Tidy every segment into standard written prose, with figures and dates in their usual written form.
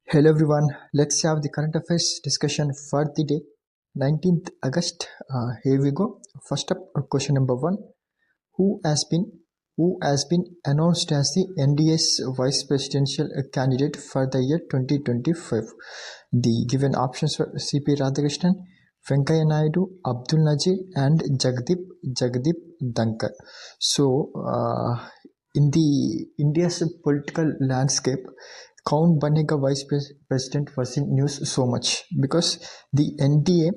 Hello everyone, let's have the current affairs discussion for the day 19th August. Here we go. First up, question number 1. Who has been announced as the NDA's vice presidential candidate for the year 2025? The given options were CP Radhakrishnan, Venkaiah Naidu, Abdul Nazir and Jagdeep Dhankar. So in the India's political landscape, Kaun Banega vice president was in news so much because the NDA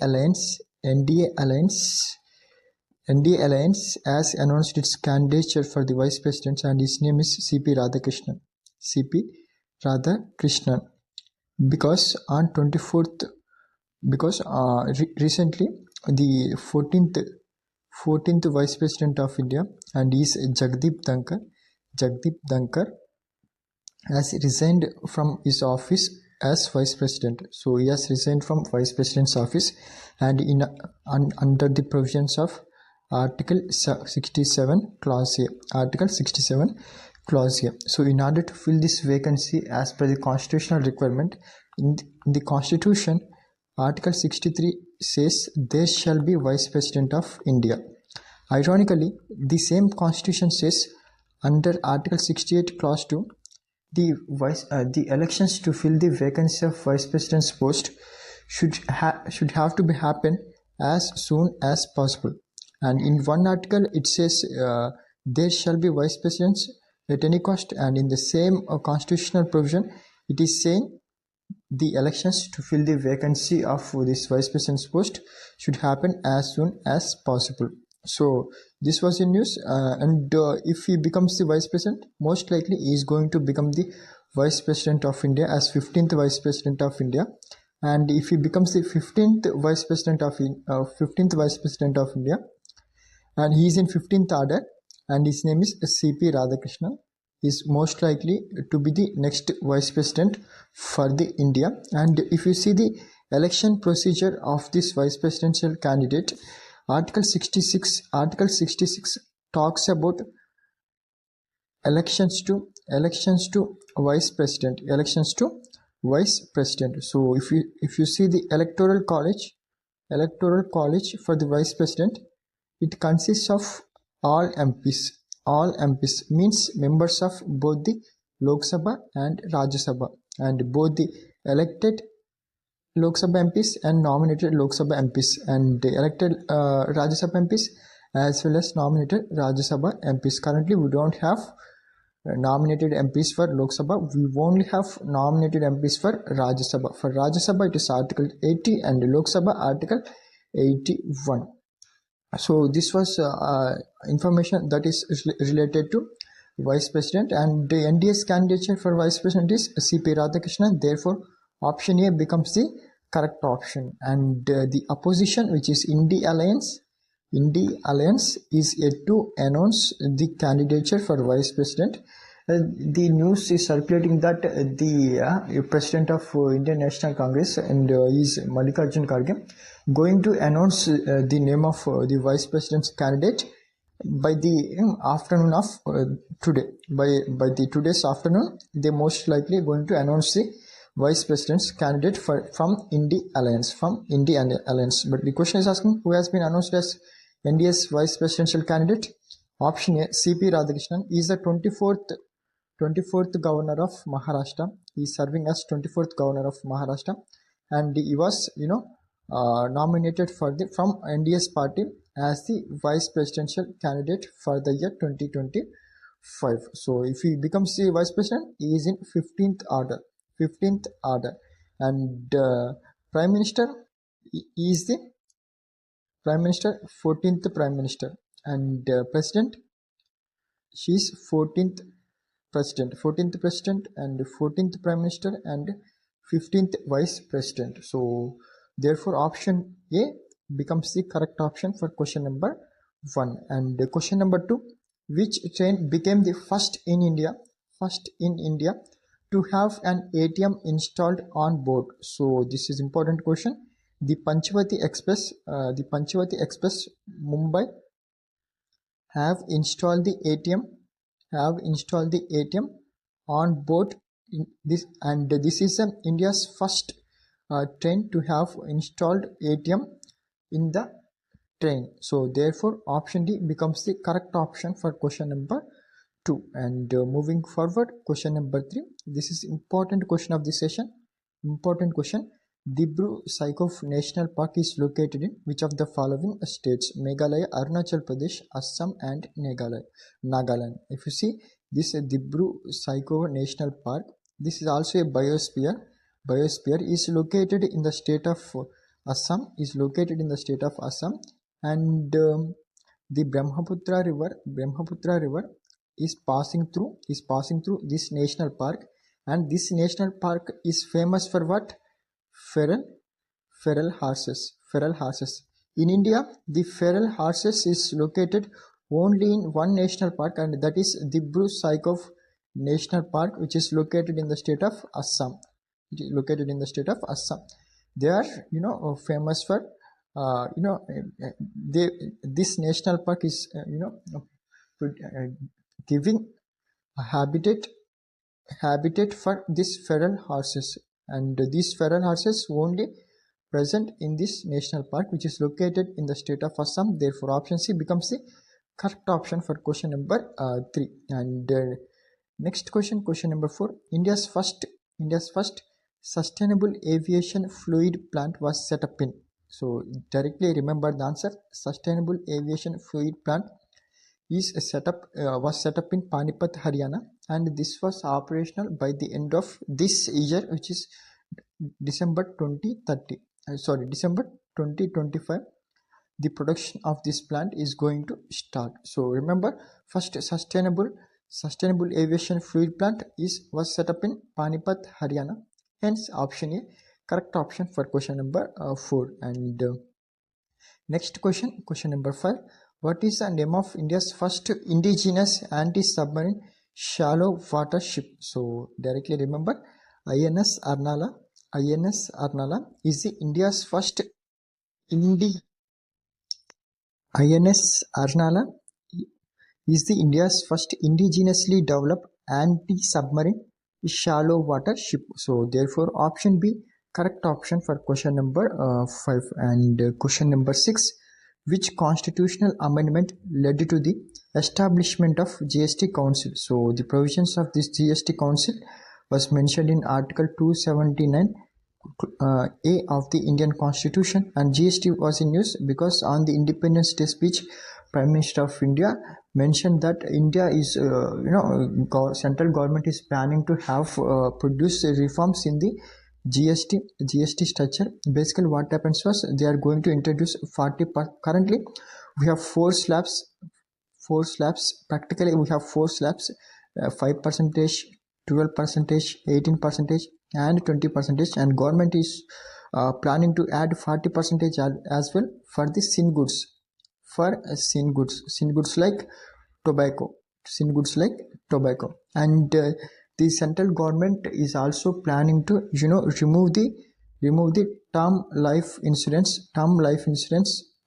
alliance has announced its candidature for the vice president, and his name is CP Radhakrishnan. CP Radhakrishnan. Because on 24th, recently the 14th vice president of India, and he is Jagdeep Dhankar has resigned from his office as vice president. So he has resigned from vice president's office, and under the provisions of Article 67 Clause A. Article 67 Clause A. So in order to fill this vacancy as per the constitutional requirement, in the Constitution, Article 63 says there shall be vice president of India. Ironically, the same Constitution says under Article 68 Clause 2, the elections to fill the vacancy of vice president's post should have to be happen as soon as possible. And in one article it says there shall be vice presidents at any cost, and in the same constitutional provision it is saying the elections to fill the vacancy of this vice president's post should happen as soon as possible. So this was in news, and if he becomes the vice president, most likely he is going to become the vice president of India as 15th vice president of India. And if he becomes the 15th vice president of India, and he is in 15th order, and his name is CP Radhakrishnan, is most likely to be the next vice president for the India. And if you see the election procedure of this vice presidential candidate, Article 66 talks about elections to vice president. So if you see the electoral college for the vice president, it consists of all MPs. All MPs means members of both the Lok Sabha and Rajya Sabha, and both the elected Lok Sabha MPs and nominated Lok Sabha MPs, and the elected Rajya Sabha MPs as well as nominated Rajya Sabha MPs. Currently we don't have nominated MPs for Lok Sabha, we only have nominated MPs for Rajya Sabha. For Rajya Sabha it is Article 80 and Lok Sabha Article 81. So this was information that is related to vice president, and the NDA's candidature for vice president is CP Radhakrishnan. Therefore option A becomes the correct option. And the opposition, which is Indi Alliance is yet to announce the candidature for vice president. The news is circulating that the president of Indian National Congress, and is Mallikarjun Kharge, going to announce the name of the vice president's candidate by the afternoon of today. By the today's afternoon, they most likely going to announce the vice president's candidate from Indi Alliance. But the question is asking who has been announced as NDA's vice presidential candidate. Option A, CP Radhakrishnan. He is the 24th governor of Maharashtra. He is serving as 24th governor of Maharashtra, and he was nominated from NDA's party as the vice presidential candidate for the year 2025. So if he becomes the vice president, he is in 15th order. And prime minister is the prime minister, 14th prime minister, and president, she is 14th president, and 14th prime minister and 15th vice president. So therefore option A becomes the correct option for question number 1. And question number 2, which train became the first in India to have an ATM installed on board? So this is important question. The Panchavati Express Mumbai have installed the ATM on board this is India's first train to have installed ATM in the train. So therefore option D becomes the correct option for question number 2. And moving forward, question number 3. This is important question of the session. Important question. Dibru-Saikhof National Park is located in which of the following states? Meghalaya, Arunachal Pradesh, Assam and Nagaland. If you see this Dibru-Saikhof National Park, this is also a biosphere. Biosphere is located in the state of Assam. And the Brahmaputra River is passing through this national park, and this national park is famous for what? Feral horses. In India, the feral horses is located only in one national park, and that is Dibru-Saikhof National Park, which is located in the state of Assam. They are famous for this national park is giving a habitat for these feral horses, and these feral horses only present in this national park, which is located in the state of Assam. Therefore option C becomes the correct option for question number 3. And next question number 4. India's first sustainable aviation fluid plant was set up in. So directly remember the answer. Sustainable aviation fluid plant was set up in Panipat, Haryana, and this was operational by the end of this year, which is December 2025. The production of this plant is going to start. So remember, first sustainable aviation fluid plant was set up in Panipat, Haryana. Hence option A correct option for question number 4. And next question number 5. What is the name of India's first indigenous anti-submarine shallow water ship? So directly remember, INS Arnala is the India's first indigenously developed anti-submarine shallow water ship. So therefore option B correct option for question number 5. And question number 6. Which constitutional amendment led to the establishment of GST Council? So the provisions of this GST Council was mentioned in Article 279 A of the Indian Constitution, and GST was in use because on the Independence Day speech, Prime Minister of India mentioned that India is central government is planning to have produce reforms in the GST structure. Basically what happens was they are going to introduce 40 currently we have 4 slabs. Practically we have 4 slabs, 5%, 12%, 18% and 20%, and government is planning to add 40% as well for the sin goods like tobacco, and the central government is also planning to remove the term life insurance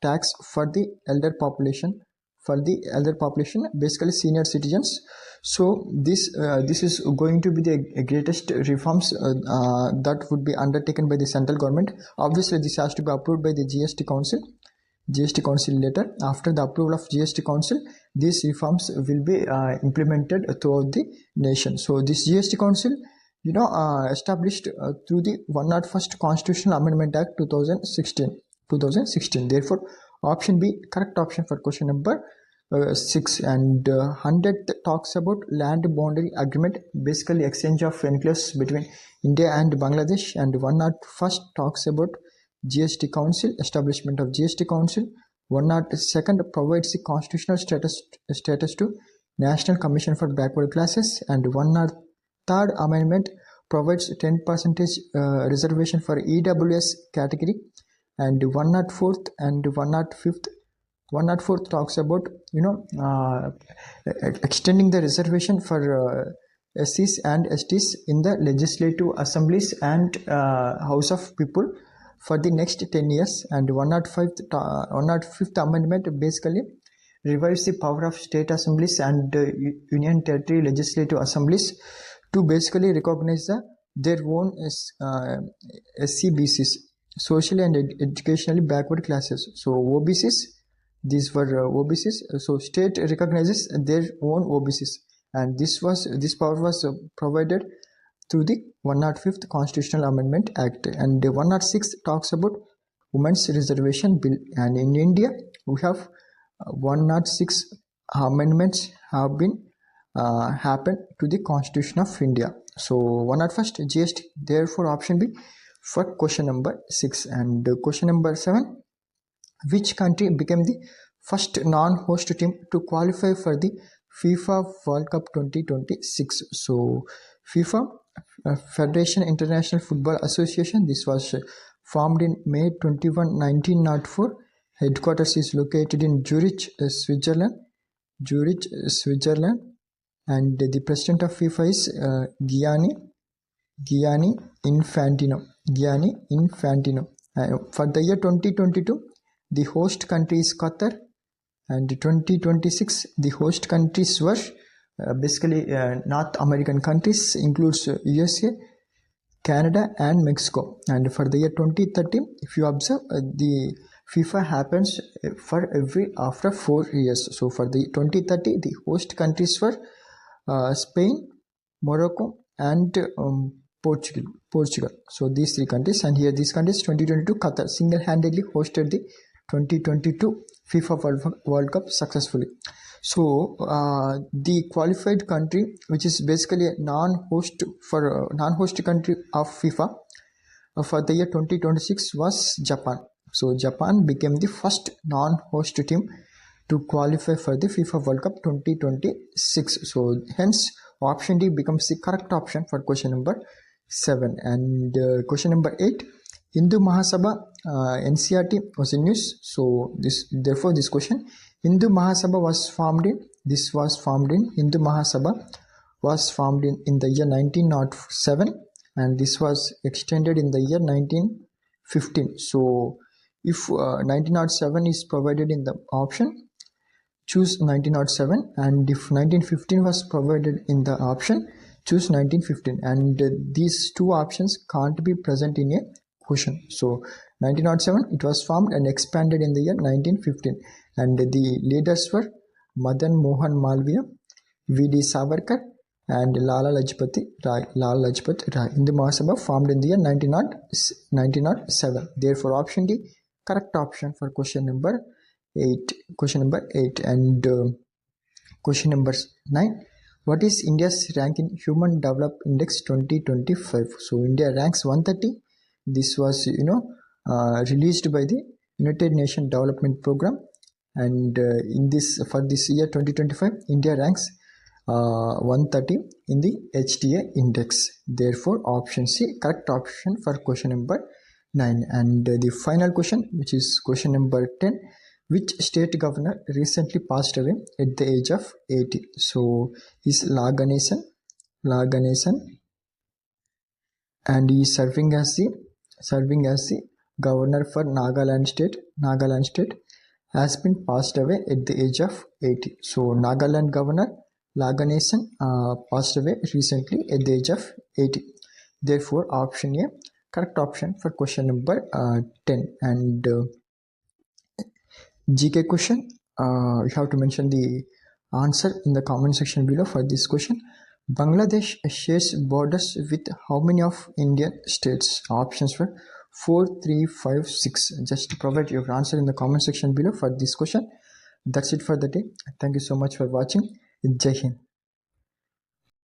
tax for the elder population, basically senior citizens. So this is going to be the greatest reforms that would be undertaken by the central government. Obviously this has to be approved by the GST Council later. After the approval of GST Council, these reforms will be implemented throughout the nation. So this GST Council established through the 101st Constitutional Amendment Act 2016. Therefore option B correct option for question number 6. And 100th talks about land boundary agreement, basically exchange of enclaves between India and Bangladesh, and 101st talks about GST Council, establishment of GST Council. 102nd provides the constitutional status to National Commission for Backward Classes, and 103rd amendment provides 10% reservation for EWS category, and 104th and 105th talks about extending the reservation for SCs and STs in the legislative assemblies and House of People for the next 10 years. And 105th amendment basically revives the power of state assemblies and union territory legislative assemblies to basically recognize their own SCBCs, socially and educationally backward classes. So OBCs, these were OBCs. So state recognizes their own OBCs, and this power was provided through the 105th Constitutional Amendment Act, and the 106 talks about Women's Reservation Bill. And in India, we have 106 amendments have been happened to the Constitution of India. So 101st GST. Therefore, option B for question number 6. And question number 7. Which country became the first non-host team to qualify for the FIFA World Cup 2026? So FIFA, Federation International Football Association, this was formed in May 21, 1904. Headquarters is located in Zurich, Switzerland. And the president of FIFA is Gianni Infantino. For the year 2022, the host country is Qatar, and 2026 the host countries were basically North American countries, includes USA, Canada and Mexico. And for the year 2030, if you observe, the FIFA happens after 4 years. So for the 2030, the host countries were Spain, Morocco and Portugal. So these 3 countries, and here these countries, 2022 Qatar single-handedly hosted the 2022 FIFA World Cup successfully. So the qualified country, which is basically a non-host country of FIFA for the year 2026 was Japan. So Japan became the first non-host team to qualify for the FIFA World Cup 2026. So hence option D becomes the correct option for question number 7. And question number 8. Hindu Mahasabha NCRT was in use. So therefore this question, Hindu Mahasabha was formed in the year 1907, and this was extended in the year 1915. So if 1907 is provided in the option, choose 1907, and if 1915 was provided in the option, choose 1915. And these 2 options can't be present in a question. So 1907 it was formed and expanded in the year 1915, and the leaders were Madan Mohan Malviya, V.D. Savarkar and Lala Lajpat Rai. Hindu Mahasabha formed in the year 1907. Therefore option D correct option for question number 8. And question number 9. What is India's rank in Human Development Index 2025? So India ranks 130. This was released by the United Nations Development Program, and for this year 2025, India ranks 130 in the HDA index. Therefore option C correct option for question number 9. And the final question, which is question number 10. Which state governor recently passed away at the age of 80? So is La Ganesan, and he is serving as the governor for Nagaland state, has been passed away at the age of 80. So Nagaland governor La Ganesan passed away recently at the age of 80. Therefore option A correct option for question number 10. And GK question, you have to mention the answer in the comment section below for this question. Bangladesh shares borders with how many of Indian states? Options were 4, 3, 5, 6. Just provide your answer in the comment section below for this question. That's it for the day. Thank you so much for watching. Jai Hind.